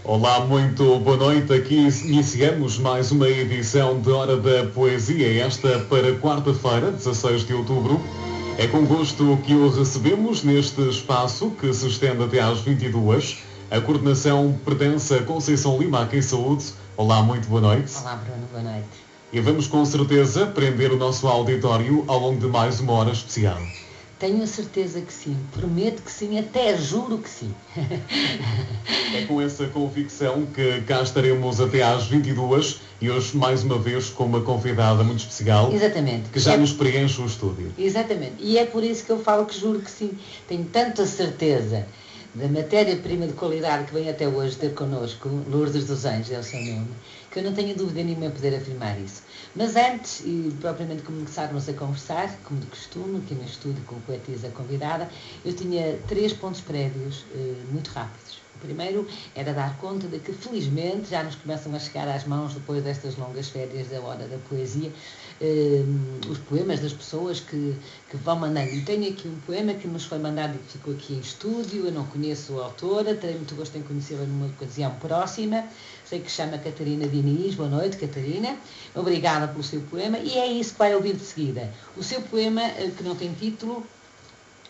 Olá, muito boa noite. Aqui iniciamos mais uma edição de Hora da Poesia, esta para quarta-feira, 16 de outubro. É com gosto que o recebemos neste espaço que se estende até às 22. A coordenação pertence a Conceição Lima, aqui em Saúde. Olá, muito boa noite. Olá, Bruno, boa noite. E vamos com certeza prender o nosso auditório ao longo de mais uma hora especial. Tenho a certeza que sim, prometo que sim, até juro que sim. É com essa convicção que cá estaremos até às 22 e hoje mais uma vez com uma convidada muito especial. Exatamente. Que já nos preenche o estúdio. Exatamente, e é por isso que eu falo que juro que sim. Tenho tanta certeza da matéria-prima de qualidade que vem até hoje ter connosco, Lourdes dos Anjos é o seu nome, que eu não tenho dúvida nenhuma em poder afirmar isso. Mas antes, e propriamente começarmos a conversar, como de costume, aqui no estúdio com a poetisa convidada, eu tinha 3 pontos prévios muito rápidos. O primeiro era dar conta de que, felizmente, já nos começam a chegar às mãos, depois destas longas férias da Hora da Poesia, os poemas das pessoas que vão mandando. E tenho aqui um poema que nos foi mandado e que ficou aqui em estúdio. Eu não conheço a autora, terei muito gosto em conhecê-la numa ocasião próxima. Sei que se chama Catarina Diniz. Boa noite, Catarina. Obrigada pelo seu poema. E é isso que vai ouvir de seguida. O seu poema, que não tem título,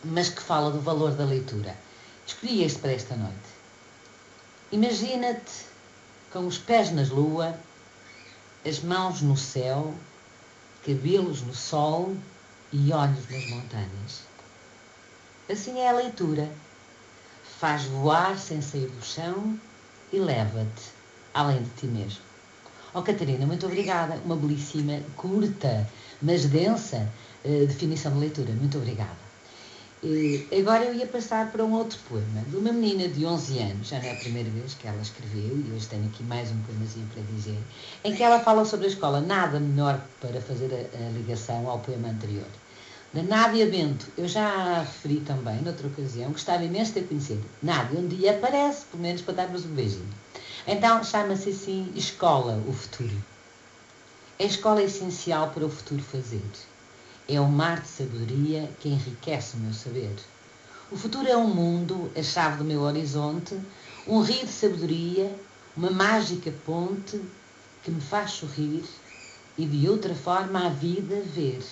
mas que fala do valor da leitura. Escolhi este para esta noite. Imagina-te com os pés na lua, as mãos no céu, cabelos no sol e olhos nas montanhas. Assim é a leitura. Faz voar sem sair do chão e leva-te além de ti mesmo. Oh, Catarina, muito obrigada. Uma belíssima, curta, mas densa definição de leitura. Muito obrigada. Agora eu ia passar para um outro poema de uma menina de 11 anos, já não é a primeira vez que ela escreveu, e hoje tenho aqui mais um poemazinho para dizer, em que ela fala sobre a escola. Nada melhor para fazer a ligação ao poema anterior. Da Nádia Bento, eu já referi também, noutra ocasião, gostava imenso de a conhecer. Nádia, um dia aparece, pelo menos para darmos um beijinho. Então, chama-se assim Escola, o Futuro. A escola é essencial para o futuro fazer. É o mar de sabedoria que enriquece o meu saber. O futuro é um mundo, a chave do meu horizonte, um rio de sabedoria, uma mágica ponte que me faz sorrir e de outra forma a vida ver.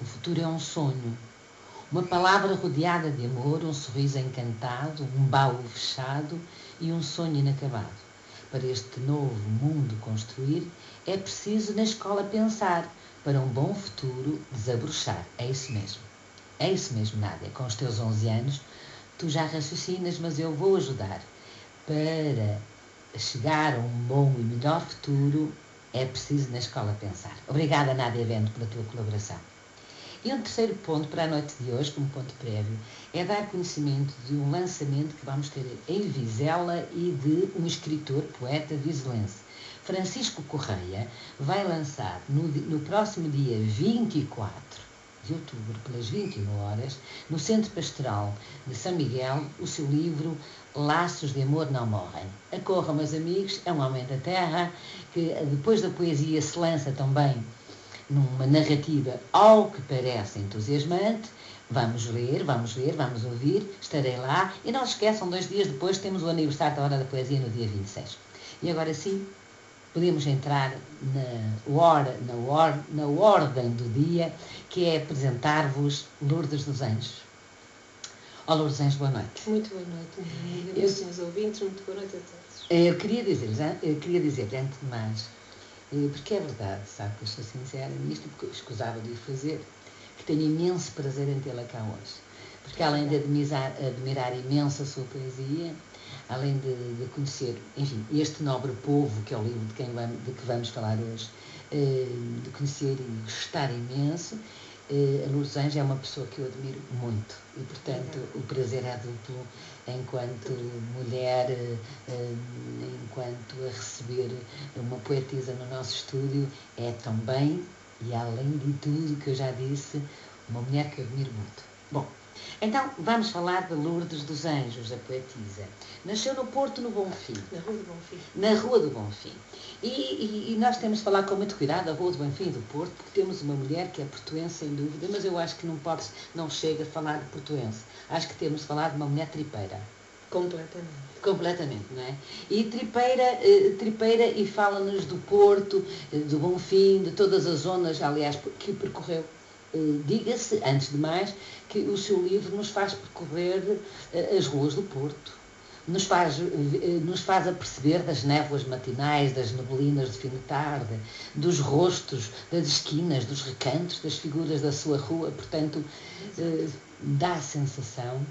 O futuro é um sonho, uma palavra rodeada de amor, um sorriso encantado, um baú fechado e um sonho inacabado. Para este novo mundo construir, é preciso na escola pensar, para um bom futuro desabrochar. É isso mesmo, Nádia. Com os teus 11 anos, tu já raciocinas, mas eu vou ajudar. Para chegar a um bom e melhor futuro, é preciso na escola pensar. Obrigada, Nádia Bento, pela tua colaboração. E um terceiro ponto para a noite de hoje, como ponto prévio, é dar conhecimento de um lançamento que vamos ter em Vizela e de um escritor, poeta vizelense. Francisco Correia vai lançar no próximo dia 24 de outubro, pelas 21 horas, no Centro Pastoral de São Miguel, o seu livro Laços de Amor Não Morrem. Acorram, meus amigos, é um homem da terra que depois da poesia se lança também numa narrativa ao que parece entusiasmante. Vamos ler, vamos ouvir, estarei lá. E não se esqueçam, 2 dias depois temos o aniversário da Hora da Poesia no dia 26. E agora sim, podemos entrar na ordem do dia, que é apresentar-vos Lourdes dos Anjos. Oh, Lourdes dos Anjos, boa noite. Muito boa noite, meus senhores ouvintes, muito boa noite a todos. Eu queria dizer, antes de mais, porque é verdade, sabe que eu sou sincera nisto, porque eu escusava de o fazer, que tenho imenso prazer em tê-la cá hoje. Porque além de admirar imenso a sua poesia, além de conhecer, enfim, este nobre povo, que é o livro de que vamos falar hoje, de conhecer e gostar imenso, a Lourdes Anjos é uma pessoa que eu admiro muito. E, portanto, o prazer é duplo enquanto mulher, enquanto a receber uma poetisa no nosso estúdio, é também, e além de tudo que eu já disse, uma mulher que eu admiro muito. Bom, então vamos falar de Lourdes dos Anjos, a poetisa. Nasceu no Porto, no Bonfim. Na Rua do Bonfim. Na Rua do Bonfim. E nós temos de falar com muito cuidado da Rua do Bonfim e do Porto, porque temos uma mulher que é portuense, sem dúvida, mas eu acho que não chega a falar de portuense. Acho que temos de falar de uma mulher tripeira. Completamente, não é? E tripeira e fala-nos do Porto, do Bonfim, de todas as zonas, aliás, que percorreu. Diga-se, antes de mais, que o seu livro nos faz percorrer as ruas do Porto. Nos faz aperceber das névoas matinais, das neblinas de fim de tarde, dos rostos, das esquinas, dos recantos, das figuras da sua rua. Portanto, dá a sensação,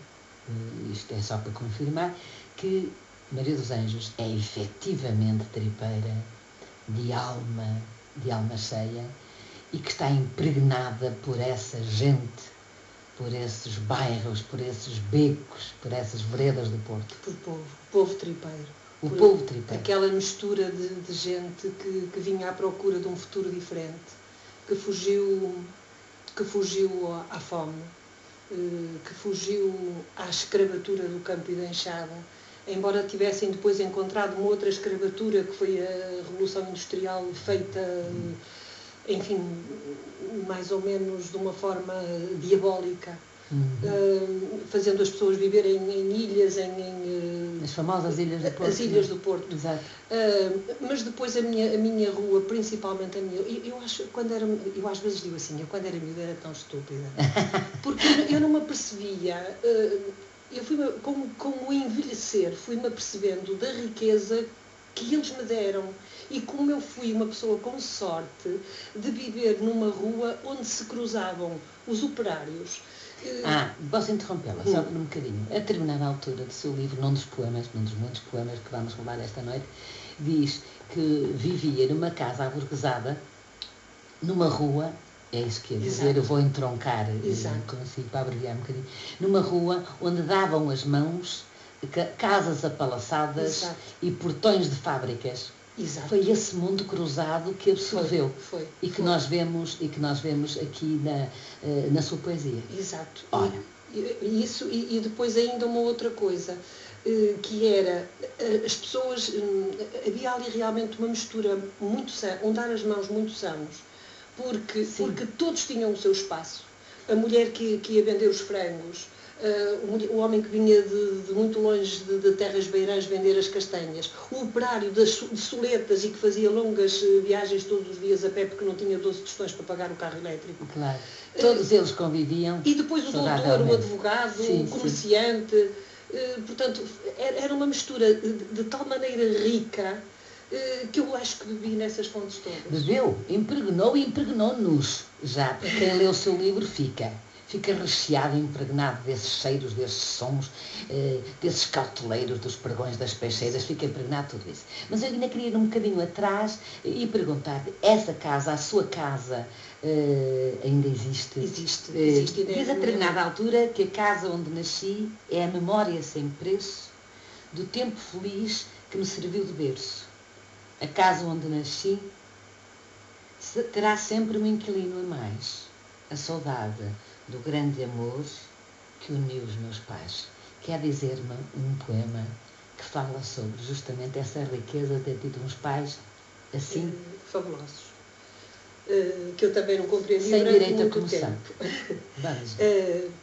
isto é só para confirmar, que Maria dos Anjos é efetivamente tripeira, de alma cheia, e que está impregnada por essa gente, por esses bairros, por esses becos, por essas veredas do Porto. Por povo tripeiro. O povo tripeiro. Aquela mistura de gente que vinha à procura de um futuro diferente, que fugiu à fome, que fugiu à escravatura do campo e da enxada, embora tivessem depois encontrado uma outra escravatura, que foi a Revolução Industrial feita, enfim, mais ou menos de uma forma diabólica, fazendo as pessoas viverem em ilhas, as famosas Ilhas do Porto. As Ilhas do Porto. Exato. Mas depois a minha rua, principalmente a minha, eu às vezes digo assim, eu quando era miúda era tão estúpida, porque eu não me apercebia, eu como envelhecer, fui-me apercebendo da riqueza que eles me deram. E como eu fui uma pessoa com sorte de viver numa rua onde se cruzavam os operários. Posso interrompê-la, só por um bocadinho. A determinada altura do seu livro, num dos muitos poemas que vamos rolar esta noite, diz que vivia numa casa aburguesada, numa rua, é isso que ia dizer, Exato. Eu vou entroncar, consigo para abreviar um bocadinho, numa rua onde davam as mãos casas apalaçadas. Exato. E portões de fábricas. Exato. Foi esse mundo cruzado que absorveu e que nós vemos aqui na sua poesia. Exato. Ora. E depois ainda uma outra coisa, que era as pessoas, havia ali realmente uma mistura muito sã, um dar as mãos muito sãos, porque todos tinham o seu espaço. A mulher que ia vender os frangos, o homem que vinha de muito longe de terras beirãs vender as castanhas, o operário de soletas e que fazia longas viagens todos os dias a pé porque não tinha 12 tostões para pagar o carro elétrico. Claro. Todos eles conviviam. E depois o doutor, o advogado, o comerciante. Portanto, era uma mistura de tal maneira rica que eu acho que bebi nessas fontes todas. Bebeu, impregnou e impregnou-nos já. Quem lê o seu livro fica recheado, impregnado desses cheiros, desses sons, desses cauteleiros, dos pregões das peixeiras, fica impregnado tudo isso. Mas eu ainda queria ir um bocadinho atrás e perguntar-lhe, a sua casa ainda existe? Existe. Diz a determinada altura que a casa onde nasci é a memória sem preço do tempo feliz que me serviu de berço. A casa onde nasci terá sempre um inquilino a mais, a saudade do grande amor que uniu os meus pais. Quer dizer-me um poema que fala sobre justamente essa riqueza de ter tido uns pais assim... fabulosos. Que eu também não compreendi sem durante direito muito a começar. tempo. Vamos.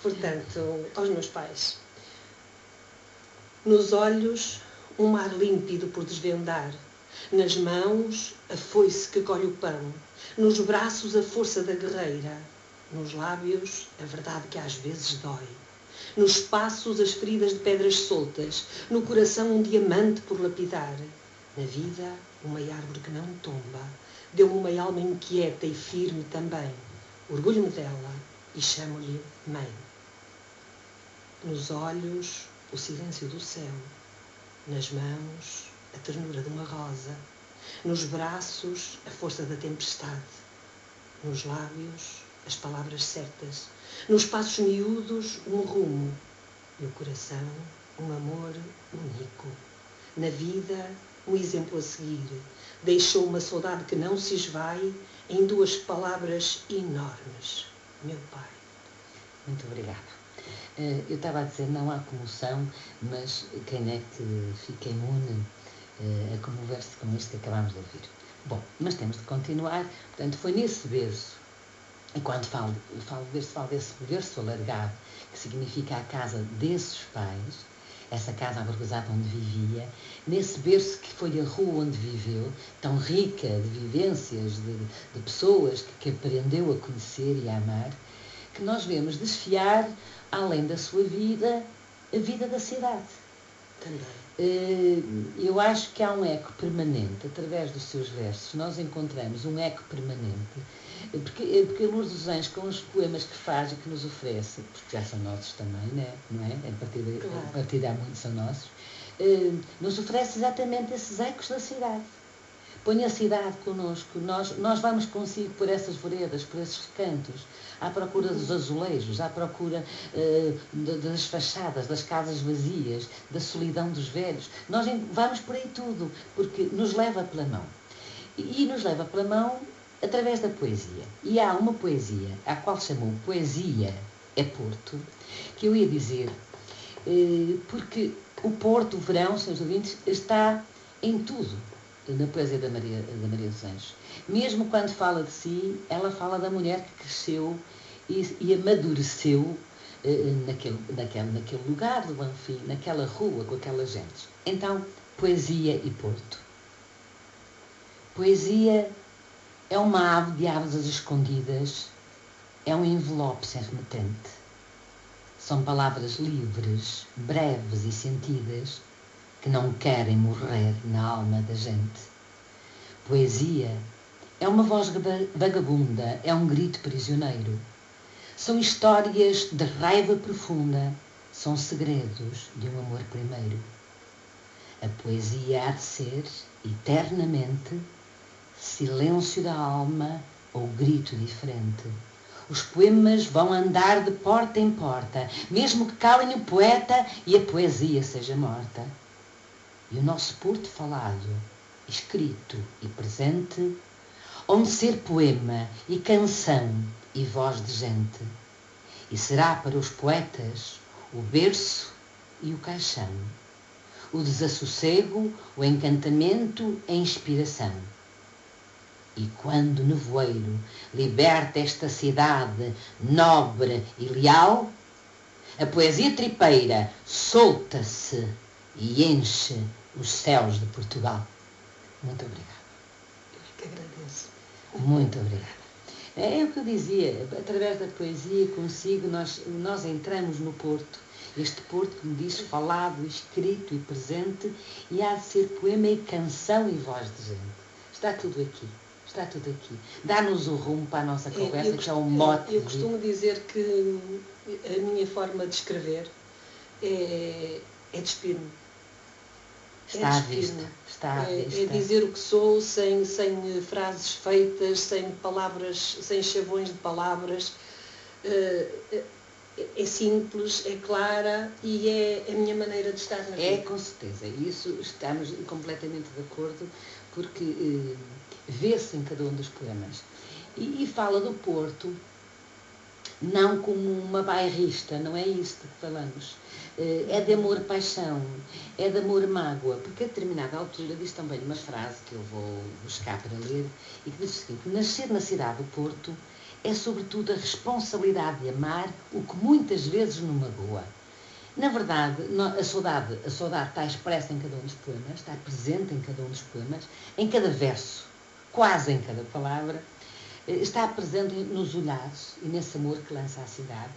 Portanto, aos meus pais. Nos olhos, um mar límpido por desvendar. Nas mãos, a foice que colhe o pão. Nos braços, a força da guerreira. Nos lábios, a verdade que às vezes dói. Nos passos, as feridas de pedras soltas. No coração, um diamante por lapidar. Na vida, uma árvore que não tomba. Deu-me uma alma inquieta e firme também. Orgulho-me dela e chamo-lhe mãe. Nos olhos, o silêncio do céu. Nas mãos, a ternura de uma rosa. Nos braços, a força da tempestade. Nos lábios, as palavras certas. Nos passos miúdos, um rumo. No coração, um amor único. Na vida, um exemplo a seguir. Deixou uma saudade que não se esvai em duas palavras enormes. Meu pai. Muito obrigada. Eu estava a dizer, não há comoção, mas quem é que fica imune a comover-se com isto que acabámos de ouvir? Bom, mas temos de continuar. Portanto, foi nesse berço, e quando falo desse berço alargado, que significa a casa desses pais, essa casa aburguesada onde vivia, nesse berço que foi a rua onde viveu, tão rica de vivências, de pessoas que aprendeu a conhecer e a amar, que nós vemos desfiar, além da sua vida, a vida da cidade. Também. Eu acho que há um eco permanente, através dos seus versos, nós encontramos um eco permanente, porque Lourdes dos Anjos, com os poemas que faz e que nos oferece, porque já são nossos também, não é? A partir de há muito são nossos, nos oferece exatamente esses ecos da cidade. Põe a cidade connosco, nós vamos consigo por essas veredas, por esses recantos, à procura dos azulejos, à procura das fachadas, das casas vazias, da solidão dos velhos. Nós vamos por aí tudo, porque nos leva pela mão. E nos leva pela mão através da poesia. E há uma poesia, à qual chamou Poesia é Porto, que eu ia dizer, porque o Porto, o verão, seus ouvintes, está em tudo na poesia da Maria dos Anjos. Mesmo quando fala de si, ela fala da mulher que cresceu e amadureceu naquele lugar do Banfim, naquela rua, com aquelas gentes. Então, poesia e Porto. Poesia é uma ave de asas escondidas, é um envelope sem remetente. São palavras livres, breves e sentidas, que não querem morrer na alma da gente. Poesia é uma voz vagabunda, é um grito prisioneiro. São histórias de raiva profunda, são segredos de um amor primeiro. A poesia há de ser, eternamente, silêncio da alma ou grito diferente. Os poemas vão andar de porta em porta, mesmo que calem o poeta e a poesia seja morta. E o nosso Porto falado, escrito e presente, onde ser poema e canção e voz de gente. E será para os poetas o berço e o caixão, o desassossego, o encantamento, a inspiração. E quando o nevoeiro liberta esta cidade nobre e leal, a poesia tripeira solta-se e enche os céus de Portugal. Muito obrigada. Eu é que agradeço. Muito obrigada. É o que eu dizia, através da poesia consigo nós entramos no Porto, este Porto que me diz falado, escrito e presente, e há de ser poema e canção e voz de gente. Está tudo aqui. Está tudo aqui. Dá-nos o rumo para a nossa conversa, que é um mote. Eu costumo dizer que a minha forma de escrever é despir-me. Está à vista. Está à vista. É dizer o que sou, sem frases feitas, sem palavras, sem chavões de palavras. É simples, é clara e é a minha maneira de estar na vida. É, com certeza. Isso estamos completamente de acordo, porque vê-se em cada um dos poemas. E fala do Porto não como uma bairrista, não é isso de que falamos. É de amor-paixão, é de amor-mágoa, porque a determinada altura diz também uma frase que eu vou buscar para ler, e que diz o seguinte: nascer na cidade do Porto é sobretudo a responsabilidade de amar o que muitas vezes nos magoa. Na verdade, a saudade está expressa em cada um dos poemas, está presente em cada um dos poemas, em cada verso, quase em cada palavra, está presente nos olhares e nesse amor que lança à cidade,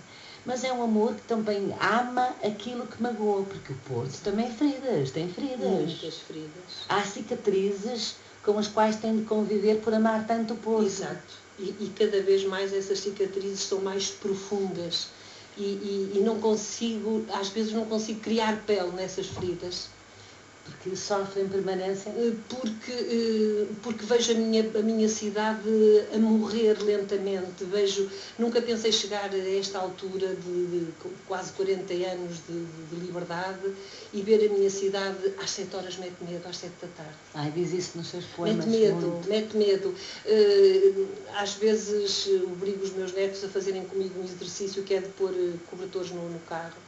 mas é um amor que também ama aquilo que magoa, porque o Porto também tem feridas. Muitas feridas. Há cicatrizes com as quais tem de conviver por amar tanto o Porto. Exato. E cada vez mais essas cicatrizes são mais profundas e não consigo, às vezes não consigo criar pele nessas feridas. Porque sofre em permanência? Porque vejo a minha cidade a morrer lentamente. Nunca pensei chegar a esta altura de quase 40 anos de liberdade e ver a minha cidade às 7 horas mete medo, às 7 da tarde. Ai, diz isso nos seus poemas. Mete medo. Às vezes obrigo os meus netos a fazerem comigo um exercício que é de pôr cobertores no carro,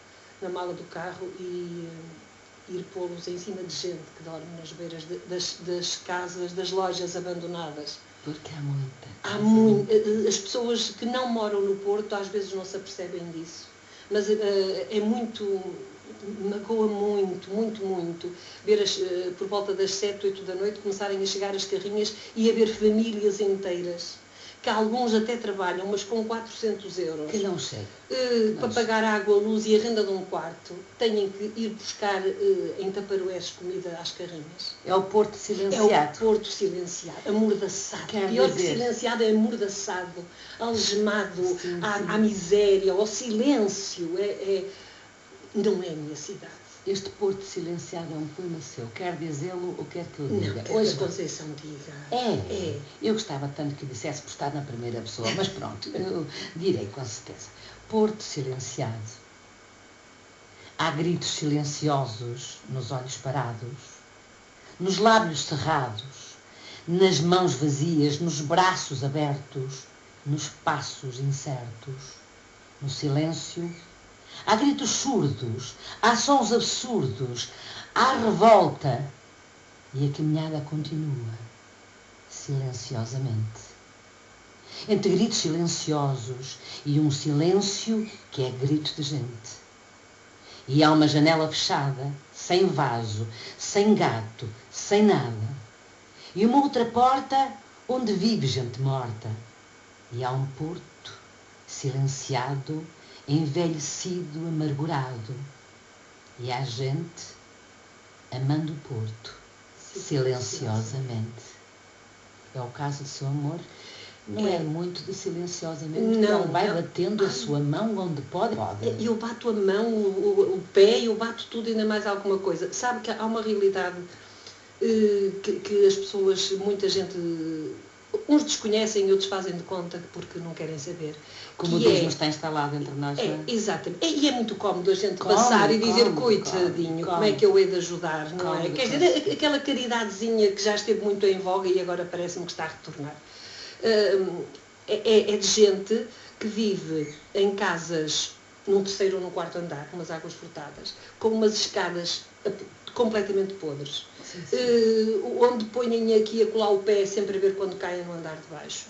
na mala do carro e ir pô-los em cima de gente que dorme nas beiras das casas, das lojas abandonadas. Porque há muita. As pessoas que não moram no Porto às vezes não se apercebem disso. Mas é muito magoa muito, muito, muito, ver por volta das 7, 8 da noite começarem a chegar as carrinhas e haver famílias inteiras, que alguns até trabalham, mas com 400 euros. Que não chega. Para pagar água, luz e a renda de um quarto, têm que ir buscar em taparoés comida às carrinhas. É o Porto silenciado. É o Porto silenciado, amordaçado. Pior que silenciado é amordaçado, algemado à miséria, ao silêncio. Não é a minha cidade. Este Porto silenciado é um poema seu. Quer dizê-lo ou quer que eu diga? Não, quer que a Conceição diga. É. Eu gostava tanto que dissesse por estar na primeira pessoa, mas pronto, eu direi com certeza. Porto silenciado. Há gritos silenciosos nos olhos parados, nos lábios cerrados, nas mãos vazias, nos braços abertos, nos passos incertos, no silêncio. Há gritos surdos, há sons absurdos, há revolta. E a caminhada continua, silenciosamente. Entre gritos silenciosos e um silêncio que é grito de gente. E há uma janela fechada, sem vaso, sem gato, sem nada. E uma outra porta onde vive gente morta. E há um porto silenciado, envelhecido, amargurado. E há gente amando o Porto, silenciosamente. É o caso do seu amor. Não é muito de silenciosamente. Não vai batendo a sua mão onde pode. Eu bato a mão, o pé, eu bato tudo e ainda mais alguma coisa. Sabe que há uma realidade que as pessoas, muita gente, uns desconhecem e outros fazem de conta porque não querem saber. Como Deus nos está instalado entre nós. Exatamente. E é muito cómodo a gente passar e dizer, coitadinho, como é que eu hei de ajudar, não é? Quer dizer, aquela caridadezinha que já esteve muito em voga e agora parece-me que está a retornar. É de gente que vive em casas num terceiro ou num quarto andar, com umas águas furtadas, com umas escadas completamente podres, onde põem aqui a colar o pé sempre a ver quando caem no andar de baixo,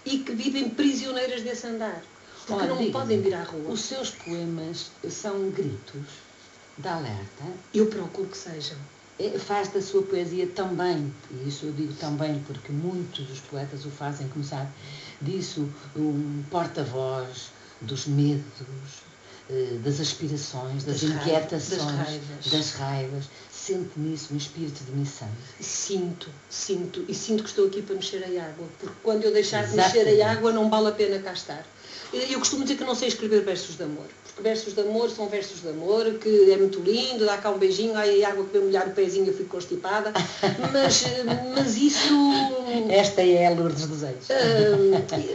e que vivem prisioneiras desse andar, porque não podem vir à rua. Os seus poemas são gritos de alerta? Eu procuro que sejam. Faz da sua poesia também, e isso eu digo também porque muitos dos poetas o fazem, como sabe, disso um porta-voz dos medos, das aspirações, das inquietações, das raivas. Sente nisso um espírito de missão? Sinto que estou aqui para mexer a água, porque quando eu deixar de mexer a água não vale a pena cá estar. Eu costumo dizer que não sei escrever versos de amor, porque versos de amor são versos de amor, que é muito lindo, dá cá um beijinho, ai a água que veio molhar o pezinho eu fico constipada, mas isso... Esta é a Lourdes dos Anjos.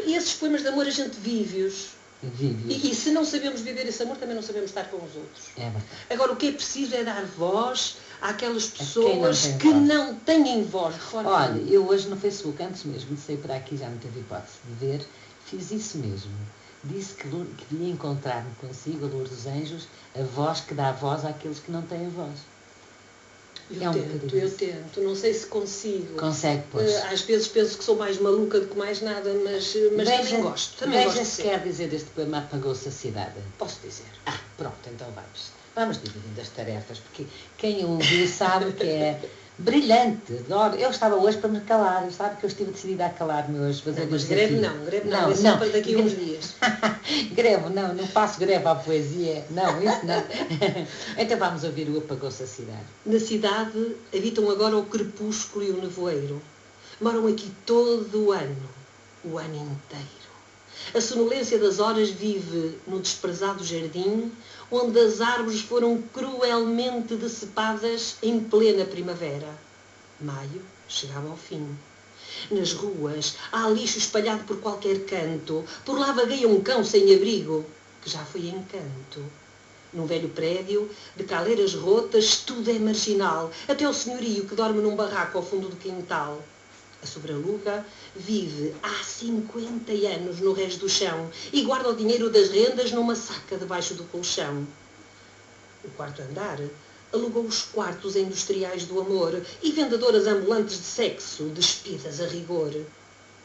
Esses poemas de amor a gente vive-os. E se não sabemos viver esse amor, também não sabemos estar com os outros. Agora, o que é preciso é dar voz àquelas pessoas que não têm voz. Olha, eu hoje no Facebook, antes mesmo de sair para aqui, já não teve hipótese de ver, fiz isso mesmo. Disse que devia encontrar-me consigo, a Lourdes dos Anjos, a voz que dá voz àqueles que não têm voz. Eu tento. Não sei se consigo. Consegue, pois. Às vezes penso que sou mais maluca do que mais nada, mas também gosto. Veja se quer dizer deste poema Apagou-se a Cidade. Posso dizer. Pronto, então vamos dividindo as tarefas, porque quem o ouviu sabe que é brilhante. Adoro. Eu estava hoje para me calar, sabe que eu estive decidida a calar-me hoje. Mas greve não, é só para daqui a uns dias. Greve não faço greve à poesia, não, isso não. Então vamos ouvir o Apagou-se a Cidade. Na cidade habitam agora o crepúsculo e o nevoeiro. Moram aqui todo o ano inteiro. A sonolência das horas vive no desprezado jardim, onde as árvores foram cruelmente decepadas em plena primavera. Maio chegava ao fim. Nas ruas há lixo espalhado por qualquer canto. Por lá vagueia um cão sem abrigo, que já foi encanto. Num velho prédio, de caleiras rotas, tudo é marginal, até o senhorio que dorme num barraco ao fundo do quintal. A sobrealuga vive há 50 anos no resto do chão e guarda o dinheiro das rendas numa saca debaixo do colchão. O quarto andar alugou os quartos industriais do amor e vendedoras ambulantes de sexo, despidas a rigor.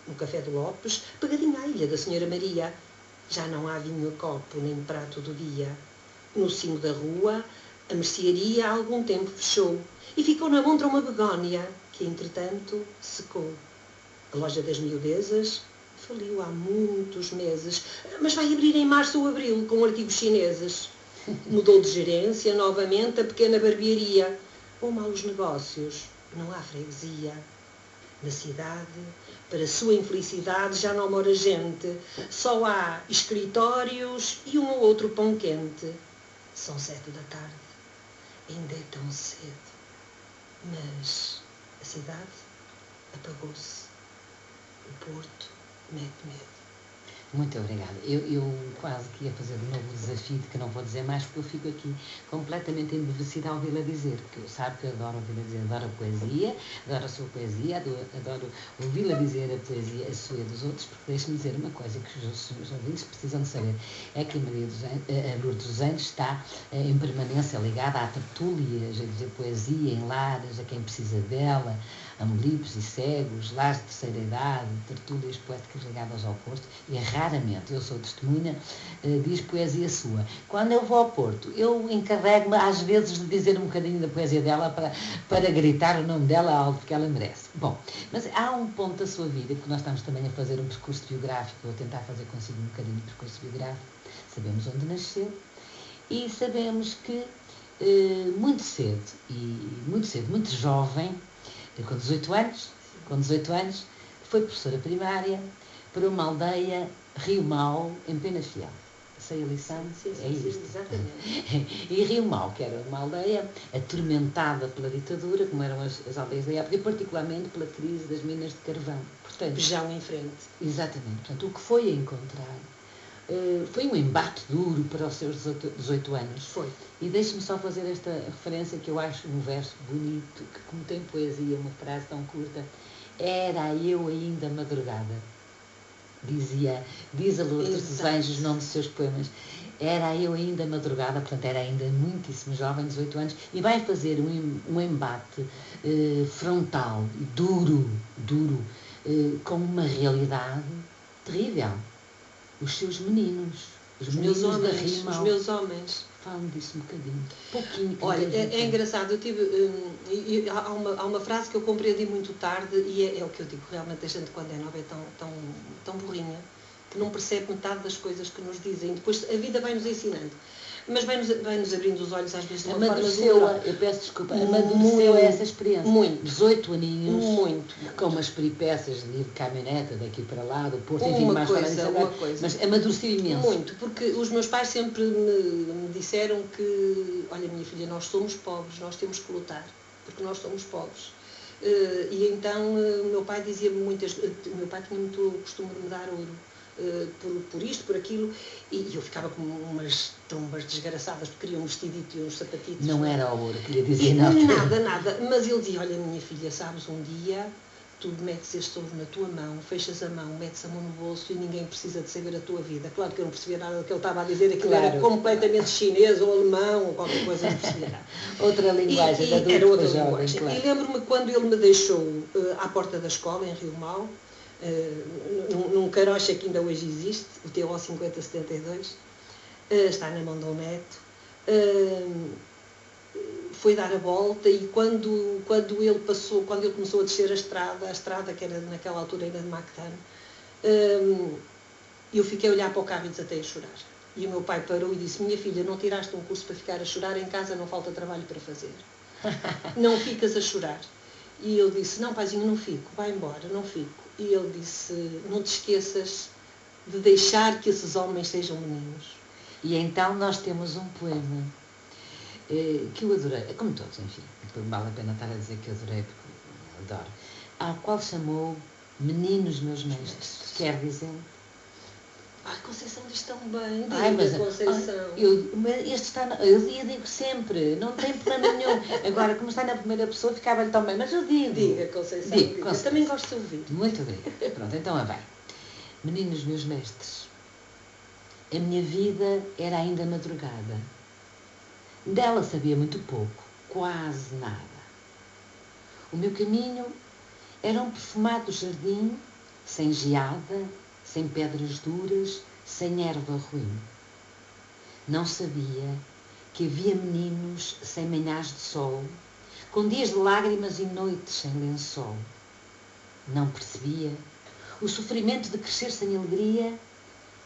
No café do Lopes, pegadinho à ilha da Senhora Maria, já não há vinho a copo nem prato do dia. No cimo da rua, A mercearia há algum tempo fechou e ficou na montra uma begónia que, entretanto, secou. A loja das miudezas faliu há muitos meses, mas vai abrir em março ou abril com artigos chineses. Mudou de gerência novamente a pequena barbearia. Com maus negócios, não há freguesia. Na cidade, para sua infelicidade, já não mora gente. Só há escritórios e um ou outro pão quente. São 7 da tarde. Ainda é tão cedo. Mas a cidade apagou-se. O Porto mete medo. Muito obrigada. Eu quase que ia fazer de novo o desafio de que não vou dizer mais, porque eu fico aqui completamente embevecida ao ouvi-la dizer, porque eu sabe que eu adoro ouvi-la dizer, adoro a poesia, adoro a sua poesia, adoro ouvi-la dizer a poesia, a sua e dos outros, porque deixe-me dizer uma coisa que os senhores ouvintes precisam de saber, é que a Lourdes dos Anjos está em permanência ligada a tertúlias, a dizer poesia em lares, a quem precisa dela, a melipos e cegos, lares de terceira idade, tertúlias poéticas ligadas ao Porto, e raramente, eu sou testemunha, diz poesia sua. Quando eu vou ao Porto, eu encarrego-me às vezes de dizer um bocadinho da poesia dela para gritar o nome dela algo que ela merece. Bom, mas há um ponto da sua vida, porque nós estamos também a fazer um percurso biográfico, vou tentar fazer consigo um bocadinho de percurso biográfico, sabemos onde nasceu e sabemos que muito cedo, muito jovem, com 18 anos, foi professora primária para uma aldeia, Rio Mau, em Penafiel. Sei a lição? Sim, É isto. sim, exatamente. E Rio Mau, que era uma aldeia atormentada pela ditadura, como eram as aldeias da época, e particularmente pela crise das minas de carvão. Portanto, Já em frente. exatamente. Portanto, o que foi a encontrar foi um embate duro para os seus 18 anos. Foi. E deixe-me só fazer esta referência que eu acho um verso bonito, que como tem poesia, uma frase tão curta. Era eu ainda madrugada. Diz a Lourdes dos Anjos, num dos seus poemas. Era eu ainda madrugada, portanto era ainda muitíssimo jovem, 18 anos, e vai fazer um embate frontal, duro, com uma realidade terrível. Os seus meninos, os meus meninos homens, da Rima. os meus homens. Falam disso um bocadinho. Pouquinho. Olha, é engraçado, eu tive. Há uma frase que eu compreendi muito tarde e é o que eu digo, realmente a gente quando é nova é tão burrinha que não percebe metade das coisas que nos dizem. Depois a vida vai-nos ensinando. Mas vai-nos abrindo os olhos às vezes de uma forma Amadureceu, eu peço desculpa, amadureceu essa experiência. Muito. 18 aninhos. Muito. Com umas peripécias de ir de caminhoneta daqui para lá, do Porto, enfim, Uma mais coisa. Mas amadureceu imenso. Muito, porque os meus pais sempre me disseram que, olha minha filha, nós somos pobres, nós temos que lutar, porque nós somos pobres. E então o meu pai dizia-me muitas... O meu pai tinha muito costume de me dar ouro. Por isto, por aquilo, e eu ficava com umas trombas desgraçadas, porque queria um vestidito e uns sapatitos. Não era ouro, queria dizer nada. Nada, mas ele dizia, olha minha filha, sabes, um dia tu metes este ouro na tua mão, fechas a mão, metes a mão no bolso e ninguém precisa de saber a tua vida. Claro que eu não percebia nada do que ele estava a dizer, aquilo era completamente chinês ou alemão ou qualquer coisa, não percebia nada. Outra linguagem, era outra linguagem. Claro. E lembro-me quando ele me deixou à porta da escola, em Rio Mau, num carocha que ainda hoje existe, o TO 5072, está na mão do neto, foi dar a volta e quando ele começou a descer a estrada que era naquela altura ainda de Mactan, eu fiquei a olhar para o carro e desatei a chorar. E o meu pai parou e disse, minha filha, não tiraste um curso para ficar a chorar, em casa não falta trabalho para fazer. Não ficas a chorar. E eu disse, não paizinho, não fico, vai embora, não fico. E ele disse, não te esqueças de deixar que esses homens sejam meninos. E então nós temos um poema que eu adorei, como todos, enfim, vale a pena estar a dizer que eu adorei, porque eu adoro, ao qual chamou Meninos Meus Mestres, quer dizer... Ai, Conceição diz tão bem, Conceição. Eu digo sempre, não tem problema nenhum. Agora, como está na primeira pessoa, ficava-lhe tão bem, mas eu digo. Diga, Conceição, diga. Eu também gosto de ouvir. Muito bem. Pronto, então vai. Meninos meus mestres, a minha vida era ainda madrugada. Dela sabia muito pouco, quase nada. O meu caminho era um perfumado jardim, sem geada, sem pedras duras, sem erva ruim. Não sabia que havia meninos sem manhãs de sol, com dias de lágrimas e noites sem lençol. Não percebia o sofrimento de crescer sem alegria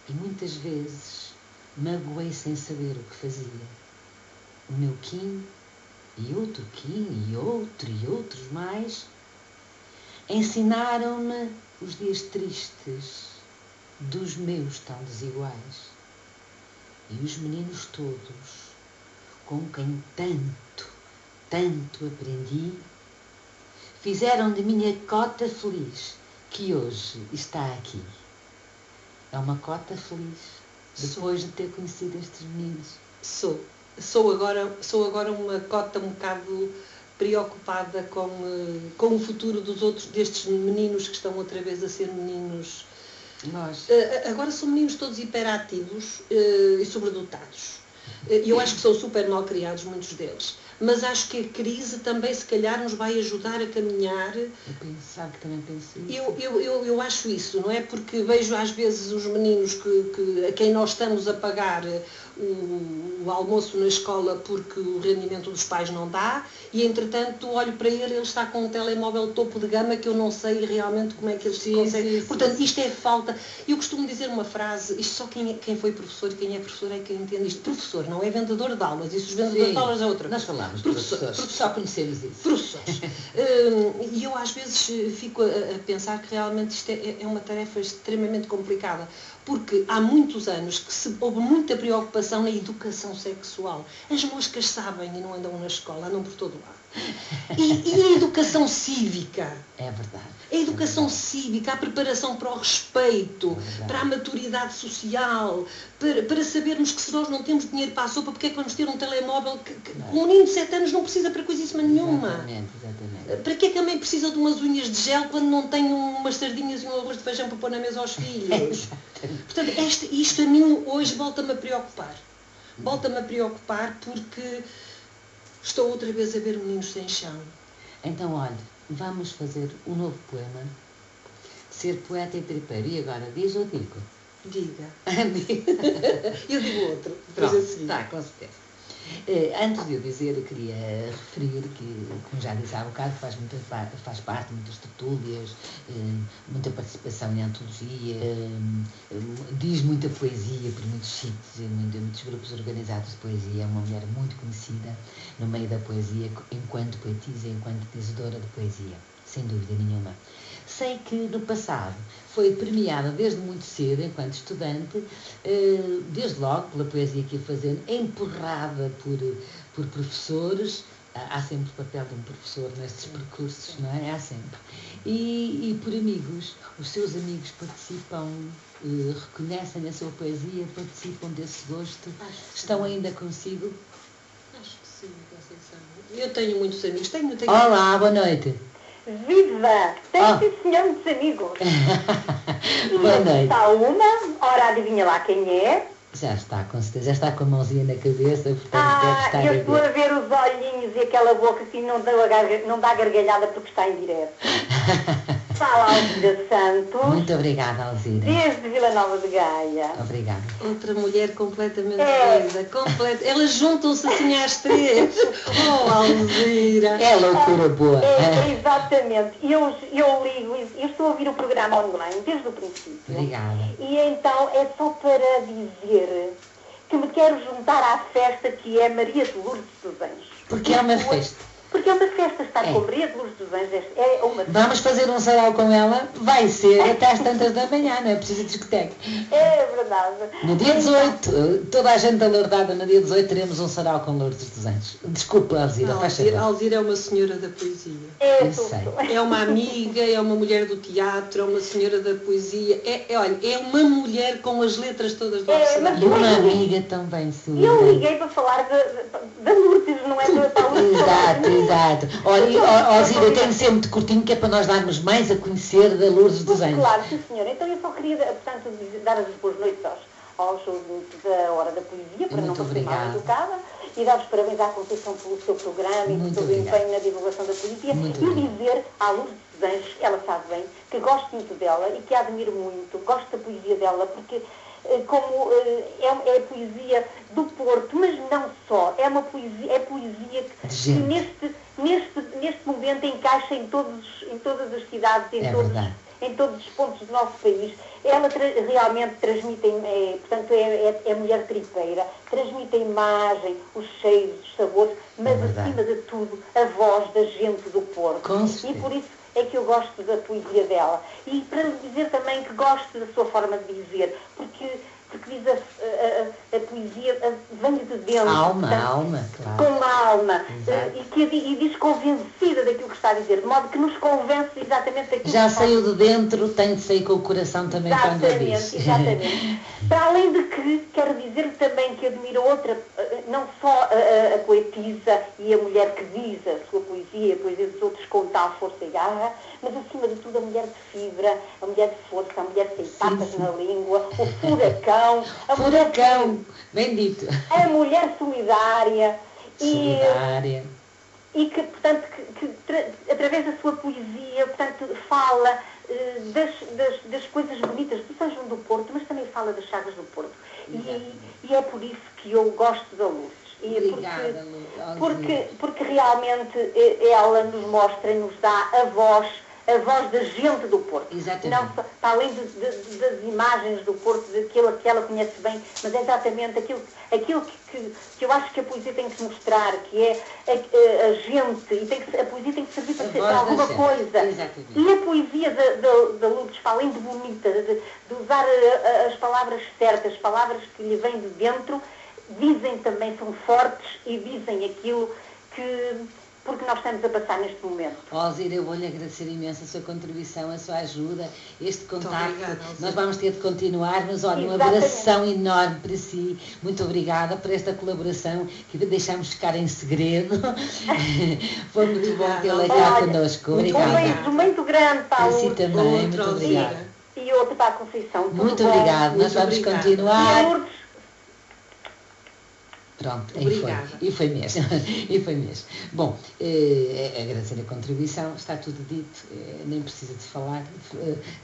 e muitas vezes magoei sem saber o que fazia. O meu Kim e outro Kim e outros mais ensinaram-me os dias tristes dos meus tão desiguais. E os meninos todos, com quem tanto aprendi, fizeram de minha cota feliz, que hoje está aqui. É uma cota feliz, depois de ter conhecido estes meninos. Sou agora uma cota um bocado preocupada com o futuro destes meninos que estão outra vez a ser meninos. Agora são meninos todos hiperativos e sobredotados. Eu acho que são super mal criados, muitos deles. Mas acho que a crise também, se calhar, nos vai ajudar a caminhar. Sabe que também penso isso. Eu acho isso, não é? Porque vejo às vezes os meninos a quem nós estamos a pagar o almoço na escola porque o rendimento dos pais não dá e, entretanto, olho para ele está com um telemóvel topo de gama que eu não sei realmente como é que eles se conseguem. Portanto, isto é falta. Eu costumo dizer uma frase, isto só quem foi professor e quem é professor é quem entende isto. Professor não é vendedor de aulas, isso os vendedores de aulas é outra coisa. Nós falamos professores, só conhecemos isso. Professores. E eu às vezes fico a pensar que realmente isto é uma tarefa extremamente complicada, porque há muitos anos que houve muita preocupação na educação sexual. As moscas sabem e não andam na escola, andam por todo lado. E a educação cívica? É verdade. A educação cívica, a preparação para o respeito, para a maturidade social, para sabermos que se nós não temos dinheiro para a sopa, porque é que vamos ter um telemóvel que um menino de 7 anos não precisa para coisíssima nenhuma? Exatamente. Para que é que a mãe precisa de umas unhas de gel quando não tem umas sardinhas e um arroz de feijão para pôr na mesa aos filhos? Portanto, isto a mim hoje volta-me a preocupar. Volta-me a preocupar porque estou outra vez a ver meninos sem chão. Então, olha, vamos fazer um novo poema. Ser poeta e tripeiro. E agora, diz ou digo? Diga. Eu digo outro. Pronto, está, com certeza. Antes de eu dizer, eu queria referir que, como já disse há bocado, faz parte de muitas tertúlias, muita participação em antologia, diz muita poesia por muitos sítios, muitos grupos organizados de poesia. É uma mulher muito conhecida no meio da poesia, enquanto poetisa, enquanto dizedora de poesia, sem dúvida nenhuma. Sei que no passado foi premiada desde muito cedo, enquanto estudante, desde logo pela poesia que ia fazendo, empurrada por professores. Há sempre o papel de um professor nestes percursos, não é? Há sempre. E por amigos. Os seus amigos participam, reconhecem a sua poesia, participam desse gosto. Estão ainda consigo? Acho que sim, Conceição. Eu tenho muitos amigos. Tenho... Olá, boa noite. Viva! Tenho sim, senhor, muitos amigos. Boa noite. Está uma, ora adivinha lá quem é. Já está, com certeza. Já está com a mãozinha na cabeça, portanto deve estar eu estou a ver os olhinhos e aquela boca assim, não dá gargalhada porque está em direto. Fala Alzira Santos. Muito obrigada, Alzira. Desde Vila Nova de Gaia. Obrigada. Outra mulher completamente doida. Elas juntam-se assim às três. Oh, Alzira. É loucura boa. Exatamente. Eu ligo, eu estou a ouvir o programa online desde o princípio. Obrigada. E então é só para dizer que me quero juntar à festa que é Maria de Lourdes dos Anjos. Porque é uma festa. Porque é uma festa, estar com Maria de Lourdes dos Anjos é uma festa. Vamos fazer um sarau com ela, vai ser até às tantas da manhã, não é preciso de discoteca. É verdade. No dia 18, toda a gente alertada, no dia 18 teremos um sarau com Lourdes dos Anjos. Desculpa, Alzira, faz favor. Alzira é uma senhora da poesia. Eu é uma amiga, é uma mulher do teatro, é uma senhora da poesia. Olha, é uma mulher com as letras todas do abecedário. E uma amiga também sua. Eu liguei para falar da Lourdes, não é da Lourdes. Exato. Olha, Alzira, eu tenho que ser muito curtinho, que é para nós darmos mais a conhecer da Lourdes dos Anjos. Claro, sim, senhora. Então eu só queria, portanto, dar as boas noites aos ouvintes da Hora da Poesia, para muito não parecer mal educada, e dar os parabéns à Conceição pelo seu programa e pelo seu empenho na divulgação da poesia, e dizer à Lourdes dos Anjos, ela sabe bem, que gosto muito dela e que a admiro muito, gosto da poesia dela, porque como é a poesia do Porto, mas não só, é poesia que neste momento encaixa em todas as cidades, em todos os pontos do nosso país. Ela realmente transmite, portanto, é mulher tripeira, transmite a imagem, os cheiros, os sabores, mas acima de tudo a voz da gente do Porto. E por isso é que eu gosto da poesia dela. E para lhe dizer também que gosto da sua forma de dizer, porque diz a poesia vem de dentro. Alma, claro. Com uma alma. E diz convencida daquilo que está a dizer, de modo que nos convence exatamente daquilo já que saiu de dentro, tem de sair com o coração também quando a diz. Exatamente. Para além de que, quero dizer também que admiro outra, não só a poetisa e a mulher que diz a sua poesia, a poesia dos outros com tal força e garra, mas acima de tudo a mulher de fibra, a mulher de força, a mulher sem patas na língua, o furacão, bem dito. A mulher solidária. E que, portanto, através da sua poesia, portanto, fala das coisas bonitas do São João do Porto, mas também fala das Chagas do Porto. E é por isso que eu gosto da Lourdes. Obrigada, porque realmente ela nos mostra, nos dá a voz da gente do Porto. Exatamente. Não, para além das imagens do Porto, daquilo que ela conhece bem, mas é exatamente aquilo que eu acho que a poesia tem que mostrar, que é a gente, e a poesia tem que servir para alguma coisa. Exatamente. E a poesia da Lourdes, além de bonita, de usar as palavras certas, palavras que lhe vêm de dentro, dizem também, são fortes e dizem aquilo porque nós estamos a passar neste momento. Alzira, eu vou-lhe agradecer imenso a sua contribuição, a sua ajuda, este contacto. Obrigada, nós vamos ter de continuar, mas olha, um abração enorme para si. Muito obrigada por esta colaboração que deixámos ficar em segredo. Foi muito bom tê-la cá connosco. Obrigada. Um beijo muito grande para a si também, muito obrigada. E outro para a Conceição. Muito obrigada, nós vamos continuar. Pronto, e foi mesmo. Bom, agradecer a contribuição, está tudo dito, nem precisa de falar,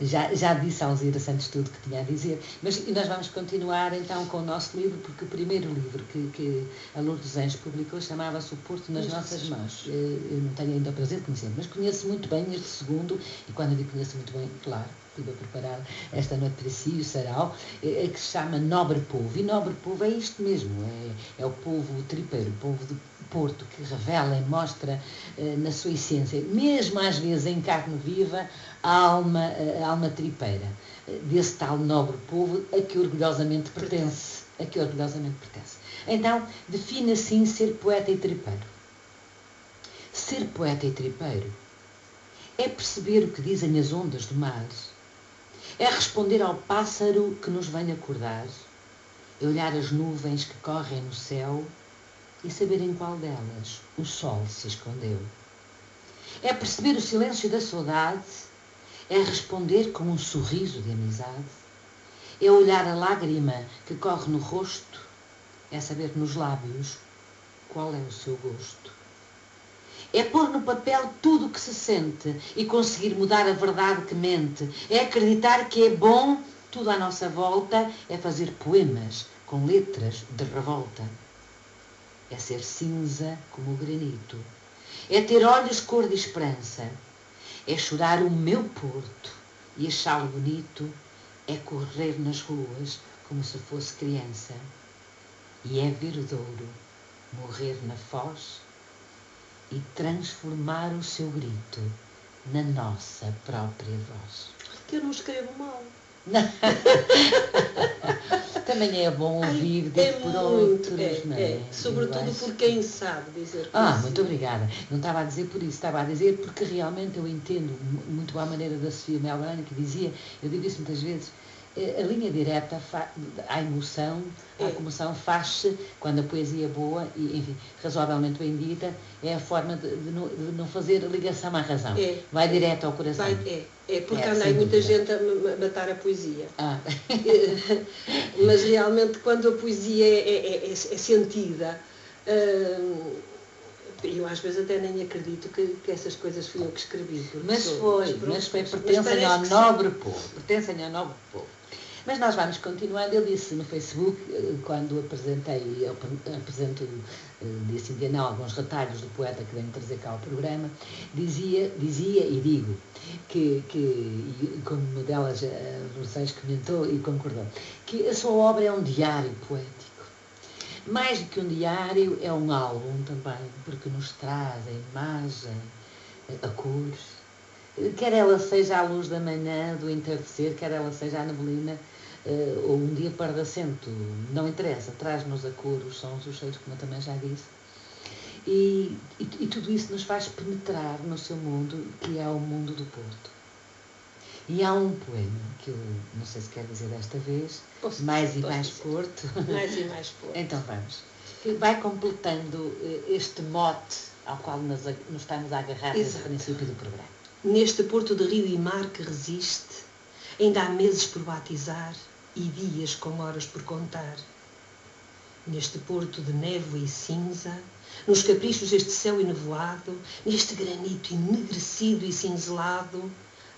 já disse a Alzira Santos tudo que tinha a dizer, mas nós vamos continuar então com o nosso livro, porque o primeiro livro que a Lourdes dos Anjos publicou chamava-se O Porto nas Nossas Mãos. Eu não tenho ainda o prazer de conhecer, mas conheço muito bem este segundo, e quando eu digo conheço muito bem, claro, estive a preparar esta noite para si, o sarau, que se chama Nobre Povo. E Nobre Povo é isto mesmo, é o povo tripeiro, o povo do Porto, que revela e mostra na sua essência, mesmo às vezes em carne viva, a alma tripeira, desse tal nobre povo a que orgulhosamente pertence. Então, define assim ser poeta e tripeiro. Ser poeta e tripeiro é perceber o que dizem as ondas do mar, é responder ao pássaro que nos vem acordar, é olhar as nuvens que correm no céu e saber em qual delas o sol se escondeu. É perceber o silêncio da saudade, é responder com um sorriso de amizade, é olhar a lágrima que corre no rosto, é saber nos lábios qual é o seu gosto. É pôr no papel tudo o que se sente e conseguir mudar a verdade que mente. É acreditar que é bom tudo à nossa volta. É fazer poemas com letras de revolta. É ser cinza como o granito. É ter olhos cor de esperança. É chorar o meu Porto e achá-lo bonito. É correr nas ruas como se fosse criança. E é ver o Douro morrer na foz e transformar o seu grito na nossa própria voz. Que eu não escrevo mal. Também é bom ouvir por outros, não é? Sobretudo por quem sabe dizer poesia. Muito obrigada. Não estava a dizer por isso, estava a dizer porque realmente eu entendo muito à maneira da Sofia Melbrano, que dizia, eu digo isso muitas vezes, a linha direta à emoção, à comoção, faz-se quando a poesia é boa e, enfim, razoavelmente bem dita, é a forma de não fazer ligação à razão. Vai direto ao coração. Porque anda aí muita gente a matar a poesia. Mas realmente quando a poesia é sentida, eu às vezes até nem acredito que essas coisas fui eu que escrevi. Mas foi, pertencem ao nobre povo. Mas nós vamos continuando. Eu disse no Facebook, quando apresento dia sim, dia não, alguns retalhos do poeta que vem trazer cá ao programa, dizia e digo que como uma delas a Mercedes comentou e concordou, que a sua obra é um diário poético. Mais do que um diário, é um álbum também, porque nos traz a imagem, a cores, quer ela seja à luz da manhã, do entardecer, quer ela seja a neblina, ou um dia pardacento, não interessa, traz-nos a cor, os sons, os cheiros, como eu também já disse. E tudo isso nos faz penetrar no seu mundo, que é o mundo do Porto. E há um poema que eu não sei se quer dizer desta vez, Mais e Mais Porto. Mais e Mais Porto. Então vamos. Que vai completando este mote ao qual nos estamos a agarrar desde o princípio do programa. Neste Porto de rio e mar que resiste, ainda há meses por batizar e dias com horas por contar. Neste Porto de névoa e cinza, nos caprichos deste céu enevoado, neste granito enegrecido e cinzelado,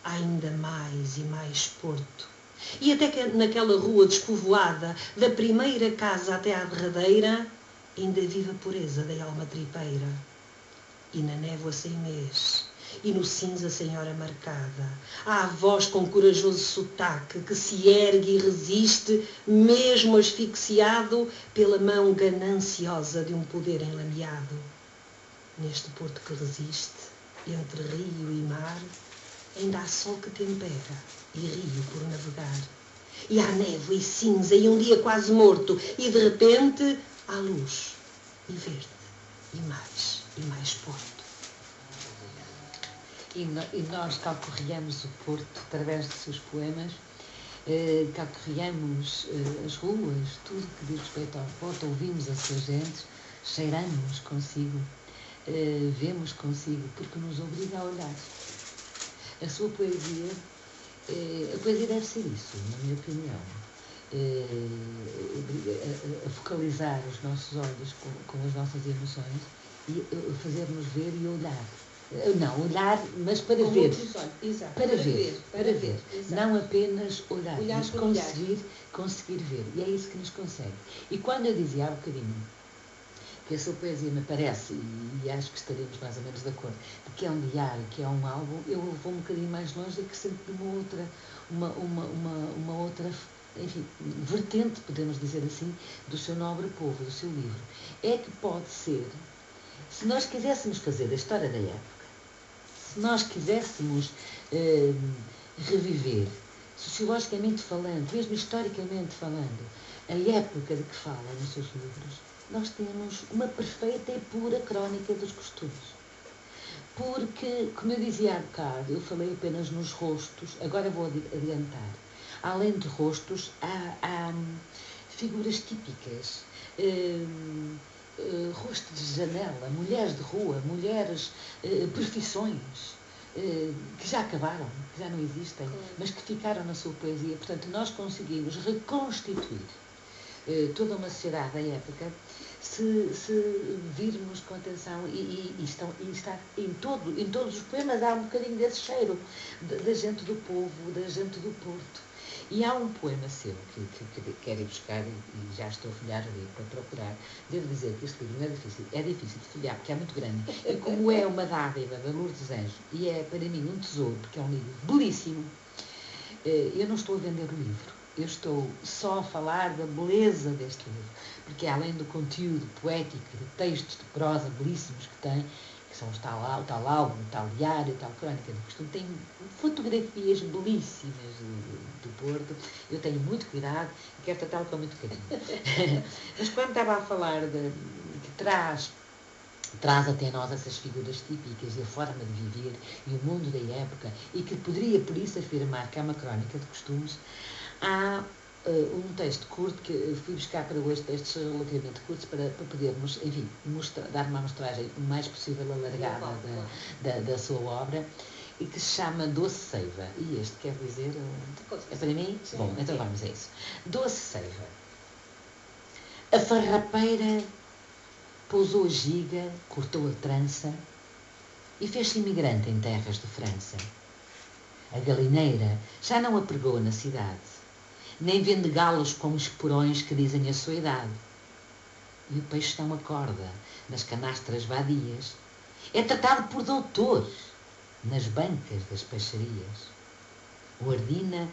há ainda mais e mais Porto. E até que naquela rua despovoada, da primeira casa até à derradeira, ainda vive a pureza da alma tripeira. E na névoa sem mês, e no cinza sem hora marcada, há a voz com corajoso sotaque que se ergue e resiste, mesmo asfixiado pela mão gananciosa de um poder enlameado. Neste Porto que resiste, entre rio e mar, ainda há sol que tempera e rio por navegar. E há névoa e cinza e um dia quase morto, e de repente há luz e verde e mais Porto. E nós calcorreamos o Porto através de seus poemas, calcorreamos as ruas, tudo que diz respeito ao Porto, ouvimos a sua gente, cheiramos consigo, vemos consigo, porque nos obriga a olhar. A sua poesia, a poesia deve ser isso, na minha opinião, a focalizar os nossos olhos com as nossas emoções e fazer-nos ver e olhar. Não, olhar, mas para com ver. Exato, para ver. Não apenas olhar mas conseguir ver. E é isso que nos consegue. E quando eu dizia há um bocadinho que a sua poesia me parece, e acho que estaremos mais ou menos de acordo, de que é um diário, que é um álbum, eu vou um bocadinho mais longe e que sempre uma outra, enfim, vertente, podemos dizer assim, do seu nobre povo, do seu livro. É que pode ser, se nós quiséssemos fazer a história da época, se nós quiséssemos reviver, sociologicamente falando, mesmo historicamente falando, a época de que fala nos seus livros, nós temos uma perfeita e pura crónica dos costumes. Porque, como eu dizia há bocado, eu falei apenas nos rostos, agora vou adiantar. Além de rostos, há figuras típicas, rostos de janela, mulheres de rua, mulheres, profissões, que já acabaram, que já não existem, mas que ficaram na sua poesia. Portanto, nós conseguimos reconstituir toda uma sociedade da época se virmos com atenção e está em todos os poemas. Há um bocadinho desse cheiro da gente do povo, da gente do Porto. E há um poema seu que quero ir buscar e já estou a folhear ali para procurar. Devo dizer que este livro não é difícil de folhear porque é muito grande. E como é uma dádiva da Lourdes Anjos, e é para mim um tesouro, porque é um livro belíssimo, eu não estou a vender o livro. Eu estou só a falar da beleza deste livro, porque além do conteúdo poético, de textos de prosa belíssimos que tem, que são o tal álbum, o tal diário, o tal crónica de costume, tem fotografias belíssimas do Porto. Eu tenho muito cuidado e quero tratá-lo com muito carinho. Mas quando estava a falar que traz até nós essas figuras típicas e a forma de viver e o mundo da época, e que poderia por isso afirmar que é uma crónica de costumes, há um texto curto que fui buscar para hoje, textos relativamente curtos, para podermos, enfim, dar uma amostragem o mais possível alargada da sua obra, e que se chama Doce Seiva. E este quer dizer... É para mim? Sim, bom, então vamos a isso. Doce Seiva. A farrapeira pousou a giga, cortou a trança e fez-se imigrante em terras de França. A galineira já não a pregou na cidade, nem vende galos como esporões que dizem a sua idade. E o peixão acorda nas canastras vadias. É tratado por doutores nas bancas das peixarias. O Ardina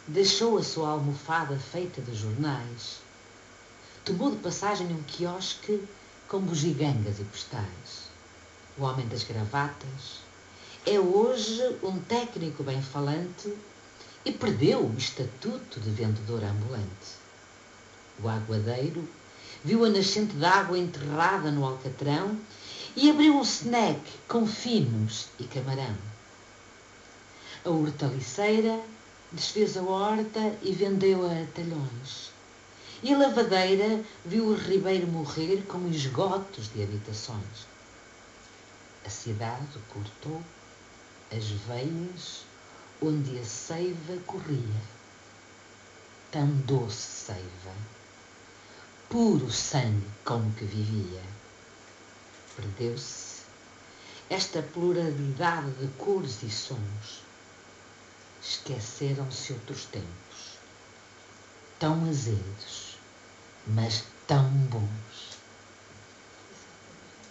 deixou a sua almofada feita de jornais. Tomou de passagem um quiosque com bugigangas e postais. O homem das gravatas é hoje um técnico bem falante e perdeu o estatuto de vendedor ambulante. O aguadeiro viu a nascente d'água enterrada no alcatrão e abriu um snack com finos e camarão. A hortaliceira desfez a horta e vendeu-a a talhões. E a lavadeira viu o ribeiro morrer com esgotos de habitações. A cidade cortou as veias onde a seiva corria. Tão doce seiva, puro sangue como que vivia. Perdeu-se esta pluralidade de cores e sons. Esqueceram-se outros tempos, tão azedos, mas tão bons.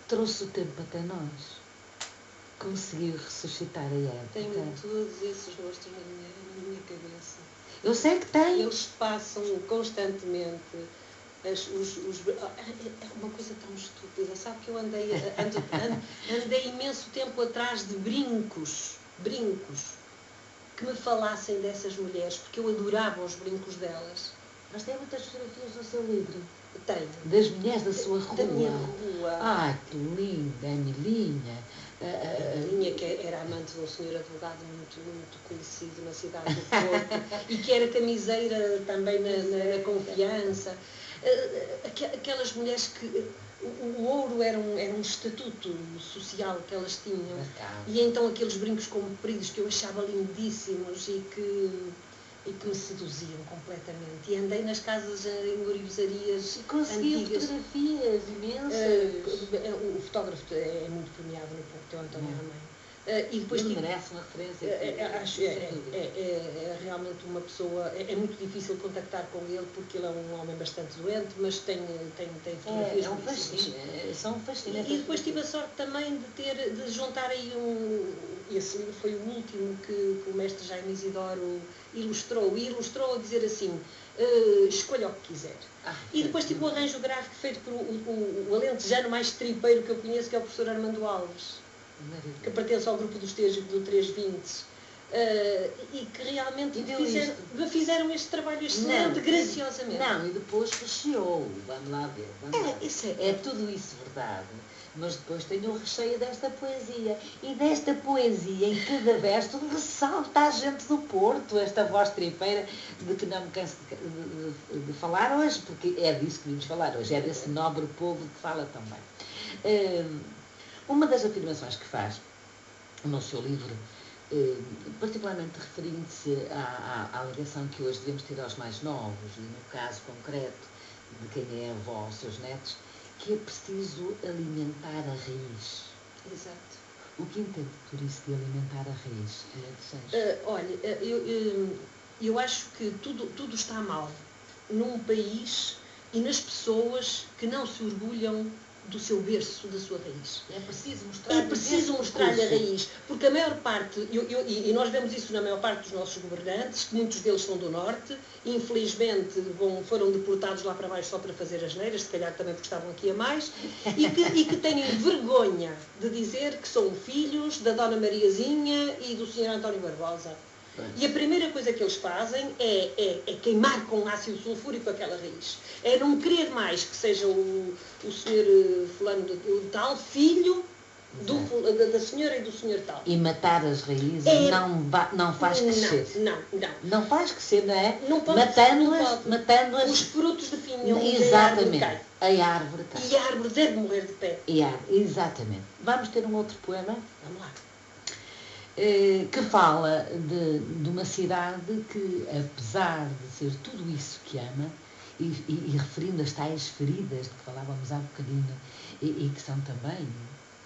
Trouxe o tempo até nós. Conseguiu ressuscitar a época. Tenho todos esses rostos na minha cabeça. Eu sei que tem. Eles passam constantemente. É uma coisa tão estúpida. Sabe que eu andei imenso tempo atrás de brincos que me falassem dessas mulheres, porque eu adorava os brincos delas. Mas tem muitas fotografias no seu livro. Tenho. Das mulheres da sua rua. Da minha rua. Ai, que linda, Emilinha. A Emilinha, que era amante de um senhor advogado muito conhecido na cidade do Porto e que era camiseira também na Confiança. Aquelas mulheres que o ouro era um estatuto social que elas tinham. E então aqueles brincos compridos que eu achava lindíssimos e que me seduziam completamente. E andei nas casas em orivezarias e consegui antigas. Fotografias imensas. O fotógrafo é muito premiado no Porto, é o António Armém. E depois ele merece uma referência. Acho realmente uma pessoa. É muito difícil contactar com ele porque ele é um homem bastante doente, mas tem fotografias. É um fascínio. São fascinantes. E depois tive a sorte também de juntar aí esse livro foi o último que o mestre Jaime Isidoro ilustrou. E ilustrou a dizer assim: escolha o que quiser. E depois tive o arranjo gráfico feito por o alentejano mais tripeiro que eu conheço, que é o professor Armando Alves, que pertence ao grupo do 320, e que realmente me fizeram este trabalho excelente, graciosamente. Não, e depois recheou, vamos lá ver. É tudo isso verdade, mas depois tem o recheio desta poesia. E desta poesia, em cada verso, ressalta a gente do Porto, esta voz tripeira de que não me canso de falar hoje, porque é disso que vimos falar hoje, é desse nobre povo que fala também. Uma das afirmações que faz no seu livro, particularmente referindo-se à ligação que hoje devemos ter aos mais novos, e no caso concreto de quem é avó aos seus netos, que é preciso alimentar a raiz. Exato. O que entende por isso de alimentar a raiz? Olha, eu acho que tudo está mal num país e nas pessoas que não se orgulham do seu berço, da sua raiz. É preciso mostrar-lhe a raiz, porque a maior parte, e nós vemos isso na maior parte dos nossos governantes, que muitos deles são do Norte, e infelizmente foram deportados lá para baixo só para fazer as neiras, se calhar também porque estavam aqui a mais, e que têm vergonha de dizer que são filhos da Dona Mariazinha e do Sr. António Barbosa. E a primeira coisa que eles fazem é queimar com ácido sulfúrico aquela raiz. É não querer mais que seja o senhor fulano de tal, filho da senhora e do senhor tal. E matar as raízes não faz crescer. Não faz crescer, não é? Matando-as. Os frutos de pinhão. Exatamente. A árvore cai. E a árvore deve morrer de pé. Exatamente. Vamos ter um outro poema? Vamos lá. Que fala de uma cidade que, apesar de ser tudo isso que ama, e referindo as tais feridas de que falávamos há bocadinho, e que são também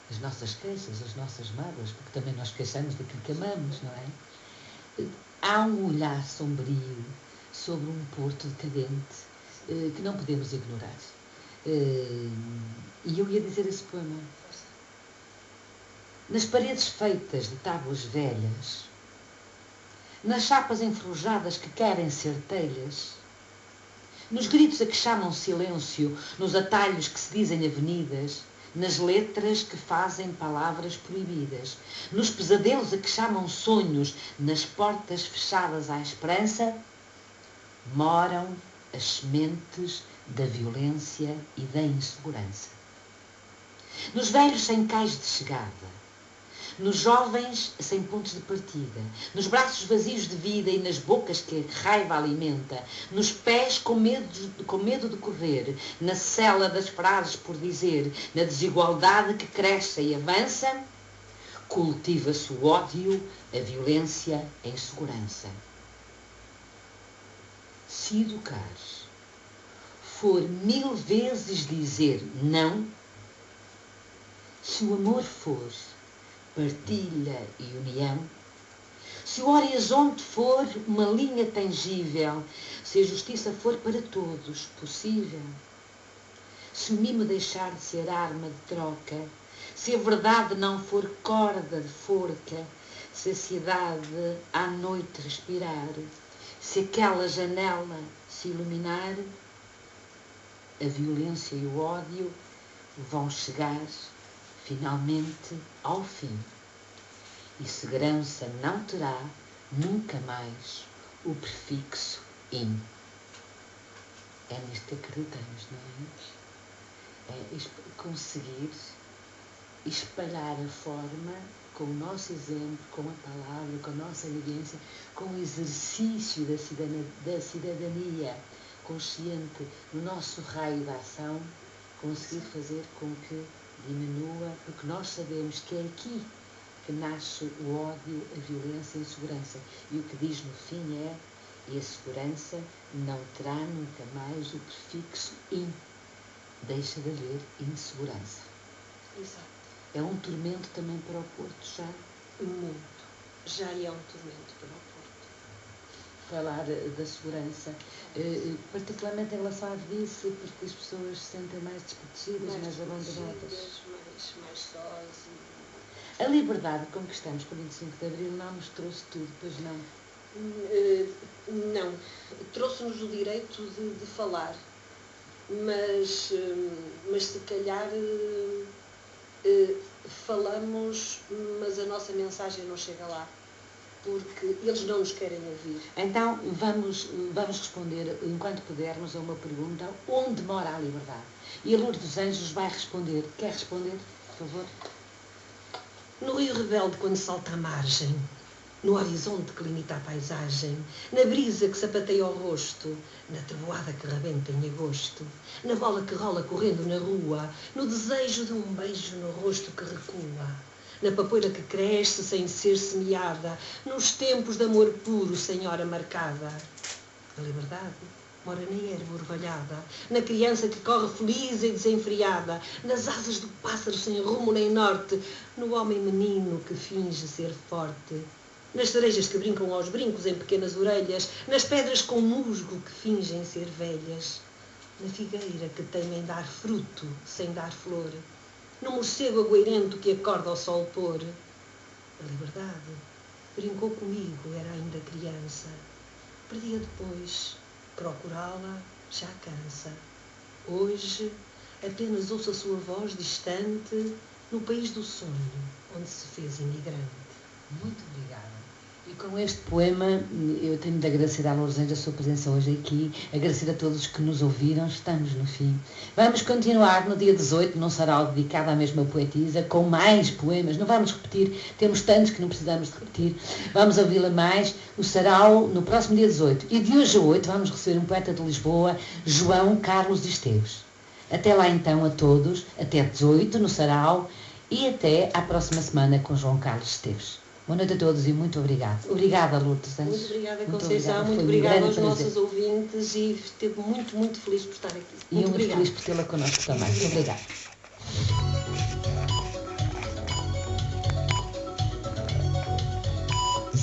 as nossas queixas, as nossas mágoas, porque também nós queixamos daquilo que amamos, não é? Há um olhar sombrio sobre um Porto decadente que não podemos ignorar. E eu ia dizer esse poema. Nas paredes feitas de tábuas velhas, nas chapas enferrujadas que querem ser telhas, nos gritos a que chamam silêncio, nos atalhos que se dizem avenidas, nas letras que fazem palavras proibidas, nos pesadelos a que chamam sonhos, nas portas fechadas à esperança, moram as sementes da violência e da insegurança. Nos velhos sem cais de chegada, nos jovens sem pontos de partida, nos braços vazios de vida e nas bocas que a raiva alimenta, nos pés com medo de correr, na cela das frases por dizer, na desigualdade que cresce e avança, cultiva-se o ódio, a violência, a insegurança. Se educares for 1000 vezes dizer não, se o amor for partilha e união, se o horizonte for uma linha tangível, se a justiça for para todos possível, se o mimo deixar de ser arma de troca, se a verdade não for corda de forca, se a cidade à noite respirar, se aquela janela se iluminar, a violência e o ódio vão chegar finalmente ao fim, e segurança não terá nunca mais o prefixo in. É nisto que acreditamos, não é? É conseguir espalhar a forma com o nosso exemplo, com a palavra, com a nossa vivência, com o exercício da cidadania consciente no nosso raio de ação, conseguir fazer com que diminua, porque nós sabemos que é aqui que nasce o ódio, a violência e a insegurança. E o que diz no fim é: e a segurança não terá nunca mais o prefixo in. Deixa de haver insegurança. Exato. É um tormento também para o Porto, já? Muito. Já é um tormento para o Porto. Falar da segurança, particularmente em relação à velhice, porque as pessoas se sentem mais desprotegidas, mais abandonadas. Mais sós. A liberdade que conquistamos com o 25 de Abril não nos trouxe tudo, pois não? Não. Trouxe-nos o direito de falar, mas se calhar falamos, mas a nossa mensagem não chega lá, porque eles não nos querem ouvir. Então vamos responder, enquanto pudermos, a uma pergunta: onde mora a liberdade? E a Lourdes dos Anjos vai responder. Quer responder, por favor? No rio rebelde, quando salta a margem, no horizonte que limita a paisagem, na brisa que sapateia o rosto, na trovoada que rebenta em agosto, na bola que rola correndo na rua, no desejo de um beijo no rosto que recua, na papoeira que cresce sem ser semeada, nos tempos de amor puro sem hora marcada. A liberdade mora na erva orvalhada, na criança que corre feliz e desenfreada, nas asas do pássaro sem rumo nem norte, no homem menino que finge ser forte, nas cerejas que brincam aos brincos em pequenas orelhas, nas pedras com musgo que fingem ser velhas, na figueira que teima em dar fruto sem dar flor, no morcego agueirento que acorda ao sol pôr. A liberdade brincou comigo, era ainda criança, perdia depois, procurá-la já cansa. Hoje apenas ouço a sua voz distante no país do sonho, onde se fez imigrante. Muito obrigada. E com este poema eu tenho de agradecer à Lourdes a sua presença hoje aqui, agradecer a todos que nos ouviram. Estamos no fim. Vamos continuar no dia 18, num sarau dedicado à mesma poetisa, com mais poemas. Não vamos repetir, temos tantos que não precisamos de repetir. Vamos ouvi-la mais. O sarau no próximo dia 18. E de hoje a 8 vamos receber um poeta de Lisboa, João Carlos Esteves. Até lá então a todos, até 18 no sarau e até à próxima semana com João Carlos Esteves. Boa noite a todos e muito obrigada. Obrigada, Lourdes. Muito obrigada, Conceição. Muito obrigada aos nossos ouvintes e estive muito, muito feliz por estar aqui. Muito feliz por tê-la connosco também. Muito obrigada.